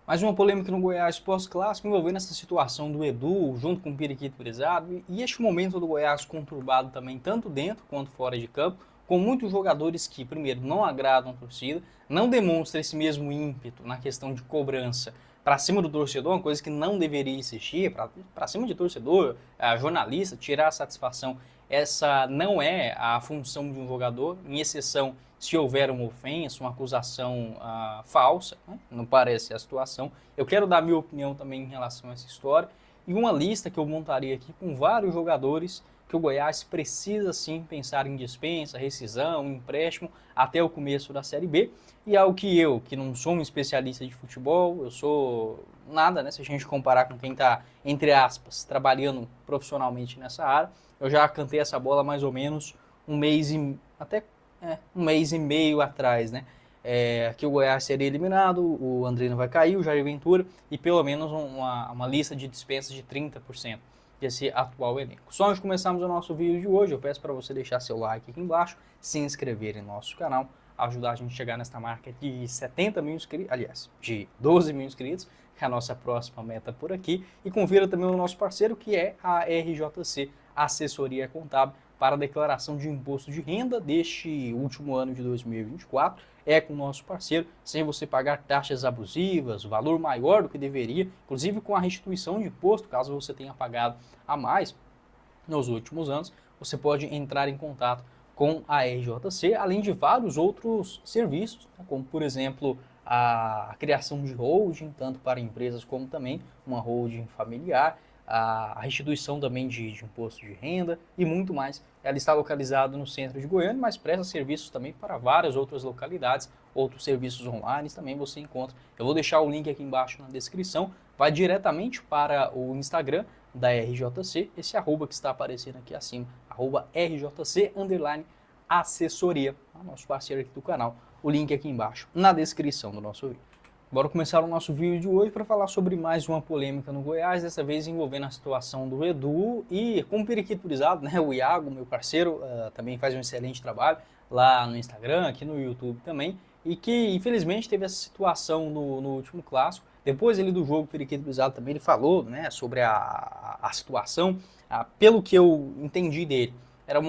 Mais uma polêmica no Goiás pós-clássico envolvendo essa situação do Edu junto com o Periquito Brisado e este momento do Goiás conturbado também, tanto dentro quanto fora de campo, com muitos jogadores que, primeiro, não agradam a torcida, não demonstram esse mesmo ímpeto na questão de cobrança para cima do torcedor, uma coisa que não deveria existir, para cima de torcedor, jornalista, tirar a satisfação. Essa não é a função de um jogador, em exceção se houver uma ofensa, uma acusação falsa, né? Não parece a situação. Eu quero dar minha opinião também em relação a essa história e uma lista que eu montaria aqui com vários jogadores que o Goiás precisa sim pensar em dispensa, rescisão, empréstimo até o começo da Série B. E algo que eu, que não sou um especialista de futebol, eu sou nada, né? Se a gente comparar com quem está, entre aspas, trabalhando profissionalmente nessa área, eu já cantei essa bola mais ou menos um mês e até um mês e meio atrás, né? Que o Goiás seria eliminado, o Andrino vai cair, o Jair Ventura e pelo menos uma lista de dispensas de 30% desse atual elenco. Só antes de começarmos o nosso vídeo de hoje, eu peço para você deixar seu like aqui embaixo, se inscrever em nosso canal, ajudar a gente a chegar nesta marca de 70 mil inscritos, aliás, de 12 mil inscritos, que é a nossa próxima meta por aqui, e confira também o nosso parceiro, que é a RJC Assessoria Contábil, para a declaração de imposto de renda deste último ano de 2024. É com o nosso parceiro, sem você pagar taxas abusivas, valor maior do que deveria, inclusive com a restituição de imposto, caso você tenha pagado a mais nos últimos anos, você pode entrar em contato com a RJC, além de vários outros serviços, né, como por exemplo a criação de holding, tanto para empresas como também uma holding familiar, a restituição também de imposto de renda e muito mais. Ela está localizada no centro de Goiânia, mas presta serviços também para várias outras localidades, outros serviços online também você encontra. Eu vou deixar o link aqui embaixo na descrição, vai diretamente para o Instagram da RJC, esse arroba que está aparecendo aqui acima, arroba RJC_assessoria, nosso parceiro aqui do canal, o link aqui embaixo na descrição do nosso vídeo. Bora começar o nosso vídeo de hoje para falar sobre mais uma polêmica no Goiás, dessa vez envolvendo a situação do Edu e com o Periquito Brisado, né? O Iago, meu parceiro, também faz um excelente trabalho lá no Instagram, aqui no YouTube também, e que infelizmente teve essa situação no último clássico. Depois ele do jogo, o Periquito Brisado também ele falou, né, sobre a situação, pelo que eu entendi dele. Era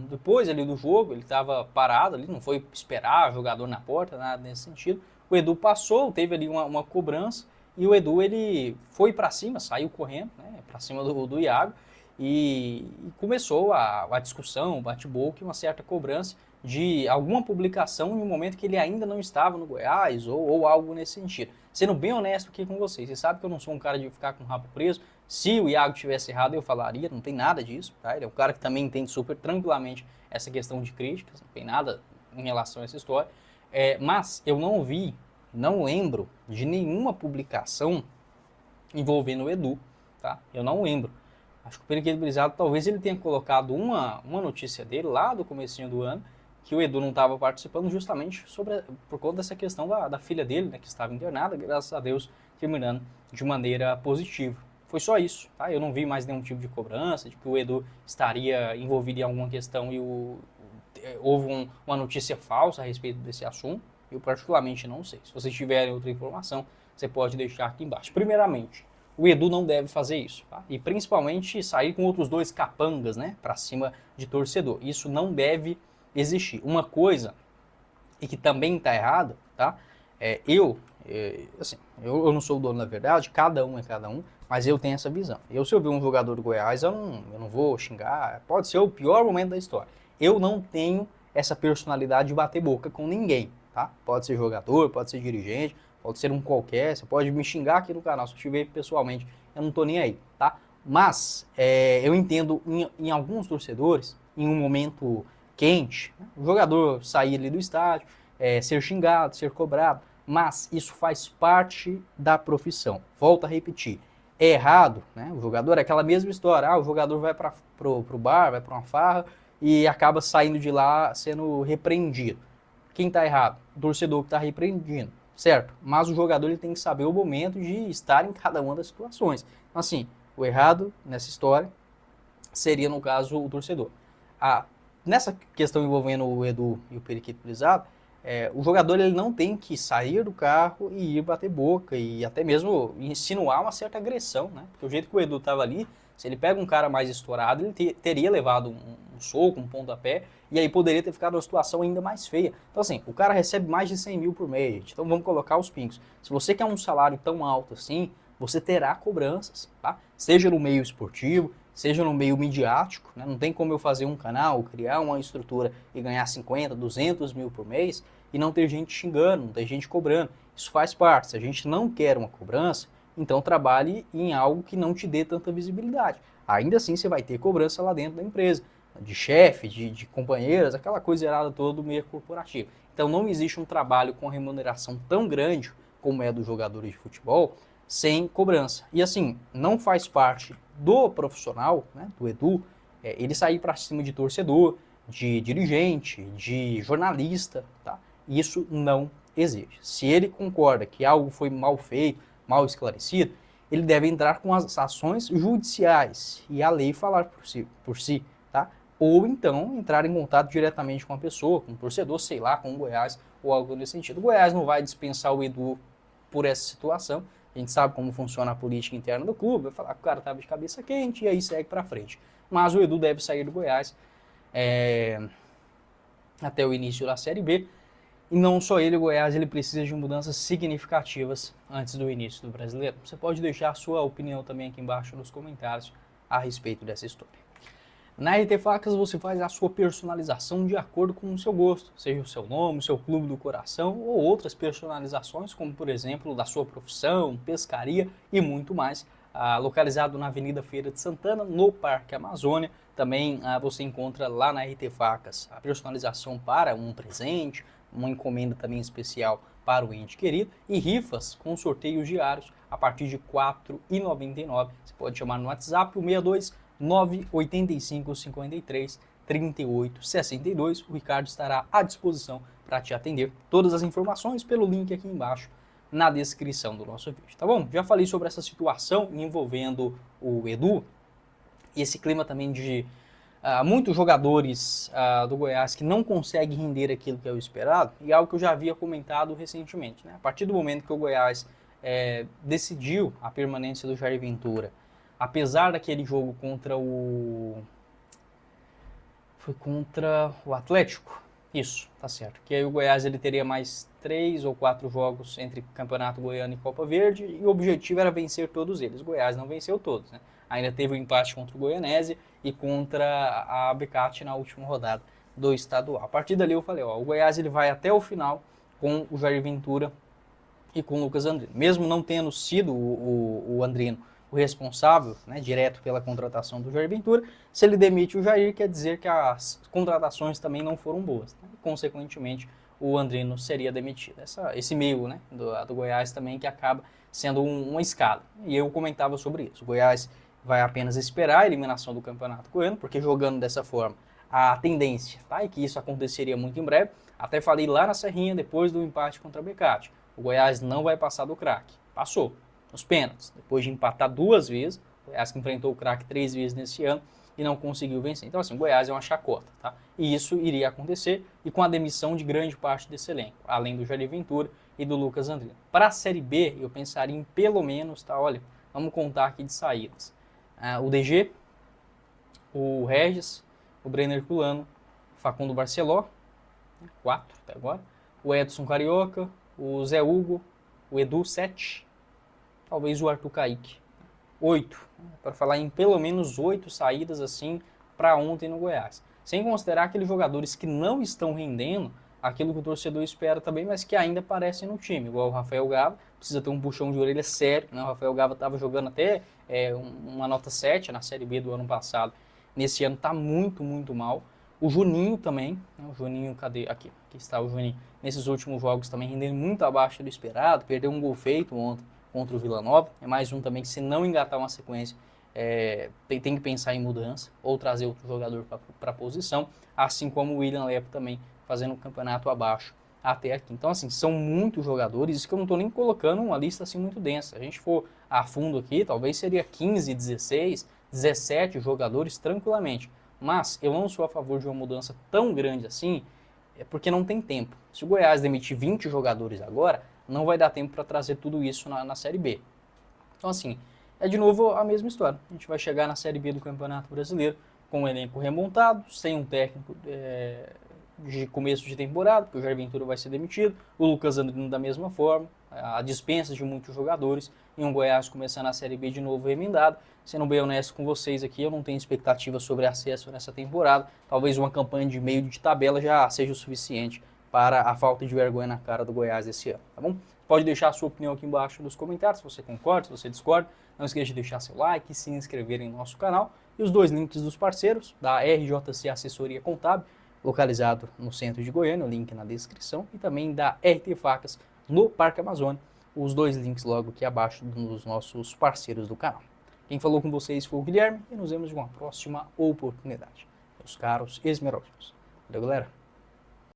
depois ali do jogo, ele estava parado ali, não foi esperar jogador na porta, nada nesse sentido. O Edu passou, teve ali uma cobrança e o Edu ele foi para cima, saiu correndo, né, para cima do Iago e começou a discussão, o bate-boca e uma certa cobrança de alguma publicação em um momento que ele ainda não estava no Goiás ou algo nesse sentido. Sendo bem honesto aqui com vocês, vocês sabem que eu não sou um cara de ficar com o rabo preso. Se o Iago tivesse errado, eu falaria, não tem nada disso, tá? Ele é um cara que também entende super tranquilamente essa questão de críticas, não tem nada em relação a essa história. Mas eu não vi, não lembro de nenhuma publicação envolvendo o Edu, tá? Eu não lembro. Acho que o Periquito Brisado talvez ele tenha colocado uma notícia dele lá do comecinho do ano, que o Edu não estava participando justamente por conta dessa questão da filha dele, né, que estava internada, graças a Deus terminando de maneira positiva. Foi só isso, tá? Eu não vi mais nenhum tipo de cobrança, de que o Edu estaria envolvido em alguma questão e houve uma notícia falsa a respeito desse assunto. Eu particularmente não sei. Se vocês tiverem outra informação, você pode deixar aqui embaixo. Primeiramente, o Edu não deve fazer isso, tá? E principalmente sair com outros dois capangas, né, para cima de torcedor. Isso não deve existir. Uma coisa e que também está errada, tá? Eu não sou o dono da verdade, cada um é cada um, mas eu tenho essa visão. Se eu ver um jogador do Goiás, eu não vou xingar, pode ser o pior momento da história. Eu não tenho essa personalidade de bater boca com ninguém, tá? Pode ser jogador, pode ser dirigente, pode ser um qualquer, você pode me xingar aqui no canal, se eu te ver pessoalmente, eu não tô nem aí, tá? Mas eu entendo em alguns torcedores, em um momento quente, né, o jogador sair ali do estádio, ser xingado, ser cobrado, mas isso faz parte da profissão. Volto a repetir, é errado, né? O jogador é aquela mesma história, o jogador vai para pro bar, vai para uma farra e acaba saindo de lá sendo repreendido. Quem está errado? O torcedor que está repreendindo, certo? Mas o jogador ele tem que saber o momento de estar em cada uma das situações. Então, assim, o errado nessa história seria, no caso, o torcedor. Nessa questão envolvendo o Edu e o Periquito Brisado, o jogador ele não tem que sair do carro e ir bater boca e até mesmo insinuar uma certa agressão, né? Porque o jeito que o Edu estava ali, se ele pega um cara mais estourado, ele teria levado um soco, um pontapé, e aí poderia ter ficado uma situação ainda mais feia. Então assim, o cara recebe mais de 100 mil por mês, então vamos colocar os pingos. Se você quer um salário tão alto assim, você terá cobranças, tá? Seja no meio esportivo, seja no meio midiático, né? Não tem como eu fazer um canal, criar uma estrutura e ganhar 50, 200 mil por mês e não ter gente xingando, não ter gente cobrando. Isso faz parte. Se a gente não quer uma cobrança, então trabalhe em algo que não te dê tanta visibilidade. Ainda assim você vai ter cobrança lá dentro da empresa, de chefe, de companheiras, aquela coisa errada toda do meio corporativo. Então não existe um trabalho com remuneração tão grande como é dos jogadores de futebol, sem cobrança. E assim, não faz parte do profissional, né, do Edu, ele sair para cima de torcedor, de dirigente, de jornalista, tá? Isso não existe. Se ele concorda que algo foi mal feito, mal esclarecido, ele deve entrar com as ações judiciais e a lei falar por si, tá? Ou então entrar em contato diretamente com a pessoa, com o torcedor, sei lá, com o Goiás ou algo nesse sentido. O Goiás não vai dispensar o Edu por essa situação. A gente sabe como funciona a política interna do clube, vai falar que o cara estava de cabeça quente e aí segue para frente. Mas o Edu deve sair do Goiás até o início da Série B. E não só ele, o Goiás, ele precisa de mudanças significativas antes do início do Brasileiro. Você pode deixar a sua opinião também aqui embaixo nos comentários a respeito dessa história. Na RT Facas você faz a sua personalização de acordo com o seu gosto, seja o seu nome, o seu clube do coração ou outras personalizações, como por exemplo da sua profissão, pescaria e muito mais. Localizado na Avenida Feira de Santana, no Parque Amazônia. Também você encontra lá na RT Facas a personalização para um presente, uma encomenda também especial para o ente querido e rifas com sorteios diários a partir de R$ 4,99. Você pode chamar no WhatsApp o 62 985 53 38 62. O Ricardo estará à disposição para te atender. Todas as informações pelo link aqui embaixo na descrição do nosso vídeo, tá bom? Já falei sobre essa situação envolvendo o Edu e esse clima também de muitos jogadores do Goiás que não conseguem render aquilo que é o esperado, e algo que eu já havia comentado recentemente, né? A partir do momento que o Goiás decidiu a permanência do Jair Ventura, apesar daquele jogo contra foi contra o Atlético? Isso, tá certo. Que aí o Goiás ele teria mais 3 ou 4 jogos entre Campeonato Goiano e Copa Verde, e o objetivo era vencer todos eles. O Goiás não venceu todos, né? Ainda teve o empate contra o Goianésia e contra a Abecate na última rodada do estadual. A partir dali eu falei, o Goiás ele vai até o final com o Jair Ventura e com o Lucas Andrino. Mesmo não tendo sido o Andrino o responsável, né, direto pela contratação do Jair Ventura, se ele demite o Jair, quer dizer que as contratações também não foram boas. Né? Consequentemente, o Andrino seria demitido. Esse meio, né, do Goiás também que acaba sendo uma escada. E eu comentava sobre isso. O Goiás vai apenas esperar a eliminação do Campeonato Goiano, porque jogando dessa forma, a tendência, tá, é que isso aconteceria muito em breve. Até falei lá na Serrinha, depois do empate contra a Becate. O Goiás não vai passar do craque. Passou nos pênaltis, depois de empatar 2 vezes, o Goiás que enfrentou o craque 3 vezes nesse ano e não conseguiu vencer. Então assim, o Goiás é uma chacota, tá? E isso iria acontecer e com a demissão de grande parte desse elenco, além do Jair Ventura e do Lucas Andrino. Para a Série B, eu pensaria em pelo menos, tá? Olha, vamos contar aqui de saídas. O DG, o Regis, o Brenner Culano, o Facundo Barceló, 4 até agora, o Edson Carioca, o Zé Hugo, o Edu 7, talvez o Arthur Kaique. 8, para falar em pelo menos 8 saídas assim para ontem no Goiás. Sem considerar aqueles jogadores que não estão rendendo aquilo que o torcedor espera também, mas que ainda aparecem no time, igual o Rafael Gava, precisa ter um puxão de orelha sério, né? O Rafael Gava estava jogando até uma nota 7 na Série B do ano passado. Nesse ano está muito, muito mal. O Juninho também, né? O Juninho, cadê? Aqui está o Juninho. Nesses últimos jogos também rendendo muito abaixo do esperado, perdeu um gol feito ontem contra o Vila Nova, é mais um também que se não engatar uma sequência, tem que pensar em mudança, ou trazer outro jogador para a posição, assim como o William Lepo também, fazendo um campeonato abaixo até aqui. Então assim, são muitos jogadores, isso que eu não estou nem colocando uma lista assim muito densa. Se a gente for a fundo aqui, talvez seria 15, 16, 17 jogadores tranquilamente, mas eu não sou a favor de uma mudança tão grande assim, é porque não tem tempo. Se o Goiás demitir 20 jogadores agora, não vai dar tempo para trazer tudo isso na Série B. Então, assim, é de novo a mesma história. A gente vai chegar na Série B do Campeonato Brasileiro com um elenco remontado, sem um técnico de começo de temporada, porque o Jair Ventura vai ser demitido, o Lucas Andrino da mesma forma, a dispensa de muitos jogadores, e um Goiás começando a Série B de novo remendado. Sendo bem honesto com vocês aqui, eu não tenho expectativa sobre acesso nessa temporada. Talvez uma campanha de meio de tabela já seja o suficiente para a falta de vergonha na cara do Goiás esse ano, tá bom? Pode deixar a sua opinião aqui embaixo nos comentários, se você concorda, se você discorda. Não esqueça de deixar seu like, se inscrever em nosso canal. E os 2 links dos parceiros, da RJC Assessoria Contábil, localizado no centro de Goiânia, o link na descrição, e também da RT Facas, no Parque Amazônia, os 2 links logo aqui abaixo dos nossos parceiros do canal. Quem falou com vocês foi o Guilherme e nos vemos em uma próxima oportunidade. Meus caros esmeraldinos. Valeu, galera.